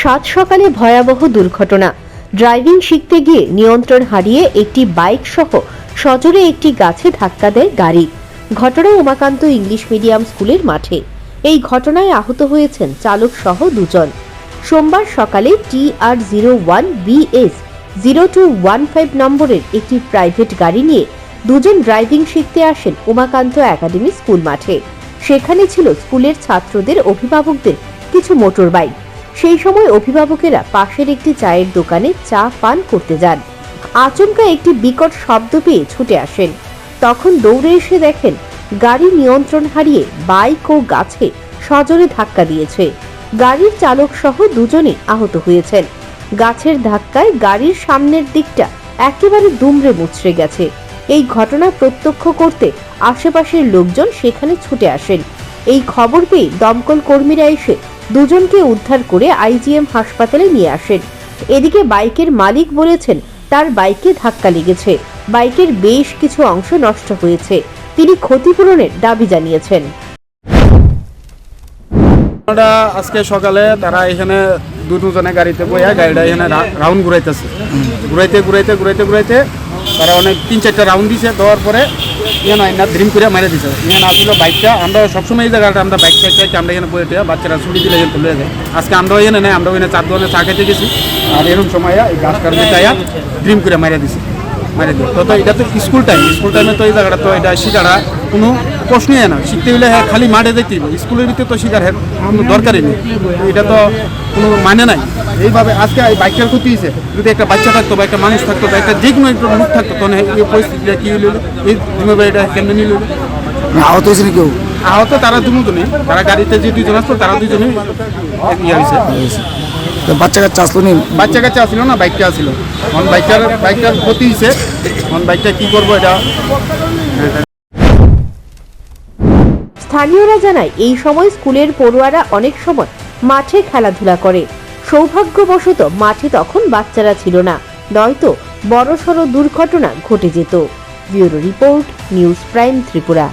সাত সকালে ভয়াবহ দুর্ঘটনা। ড্রাইভিং শিখতে গিয়ে নিয়ন্ত্রণ হারিয়ে একটি বাইক সহ সজোরে একটি গাছে ধাক্কা দেয় গাড়ি। ঘটনা উমাকান্ত ইংলিশ মিডিয়াম স্কুলের মাঠে। এই ঘটনায় আহত হয়েছেন চালক সহ দুজন। সোমবার সকালে TR01BS 0215 নম্বরের একটি প্রাইভেট গাড়ি নিয়ে দুজন ড্রাইভিং শিখতে আসেন উমাকান্ত একাডেমি স্কুল মাঠে। সেখানে ছিল স্কুলের ছাত্রদের অভিভাবকদের কিছু মোটর বাইক। সেই সময় অভিভাবকেরা পাশের একটি চায়ের দোকানে চা পান করতে যান। আচমকা একটি বিকট শব্দ পেয়ে ছুটে আসেন। তখন দৌড়ে এসে দেখেন গাড়ি নিয়ন্ত্রণ হারিয়ে বাইক ও গাছে সজোরে ধাক্কা দিয়েছে। গাড়ির চালক সহ দুজনে আহত হয়েছেন। গাছের ধাক্কায় গাড়ির সামনের দিকটা একেবারে দুমড়ে মুচড়ে গেছে। এই ঘটনা প্রত্যক্ষ করতে আশেপাশের লোকজন সেখানে ছুটে আসেন। এই খবর পেয়ে দমকল কর্মীরা এসে দুজনকে উদ্ধার করে IGM হাসপাতালে নিয়ে আসেন। এদিকে বাইকের মালিক বলেছেন তার বাইকে ধাক্কা লেগেছে, বাইকের বেশ কিছু অংশ নষ্ট হয়েছে। তিনি ক্ষতিপূরণের দাবি জানিয়েছেন। আজকে সকালে তারা এখানে দুজনে গাড়িতে বইয়া গাড়িটা এখানে রাউন্ড ঘুরাইতেছে। ঘুরাইতে তারা অনেক 3-4টা রাউন্ড দিছে। দেওয়ার পরে ইয়ে না ড্রিম করে মেরে দিছে। ইয়ে আসলে বাইকটা আমরা সবসময় এই জায়গাটা আমরা বাইক চাইতে আমরা এখানে বইতে বাচ্চারা ছুটি দিলে এখানে তুলে যায়। আজকে আমরা এখানে নেই, আমরা ওখানে 4 দোকানে চা খেতে গেছি। আর এরকম সময় এই গাছ কাটতে চাইয়া ড্রিম করে মেরে দিছে। তো এটা তো স্কুল টাইমে তো এই জায়গাটা তো এটা শিকারা কোনো প্রশ্নই না। শিখতে গেলে হ্যাঁ খালি মাঠে দেখতে স্কুলের ভিতরে তো শিকার কোনো দরকারই নেই। এটা তো কোনো মানে নাই। এইভাবে আজকে এই বাইকটার ক্ষতি হয়েছে। যদি একটা বাচ্চা থাকতো বা একটা মানুষ থাকতো বা একটা যে কোনো একটা মুখ থাকতো তখন এই পরিস্থিতিটা কী হইল, এই জিম্মেবারিটা কেমন নিল। আহত হয়েছে কেউ? আহত তারা দুজনেই, তারা গাড়িতে যে দুজন আসতো তারা দুজনেই ইয়ে হয়েছে। বাচ্চা কাচ্চা আসলো নি? বাচ্চা কাচ্চা আসলো না, বাইকটা আসছিল। এখন বাইকটার ক্ষতি হয়েছে। এখন বাইকটা কী করবো এটা। স্থানীয়রা জানায় এই সময় স্কুলের পড়ুয়ারা অনেক সময় মাঠে খেলাধুলা করে। সৌভাগ্যবশত মাঠে তখন বাচ্চারা ছিল না, নয়তো বড়সড় দুর্ঘটনা ঘটে যেত। Bureau report, news prime Tripura.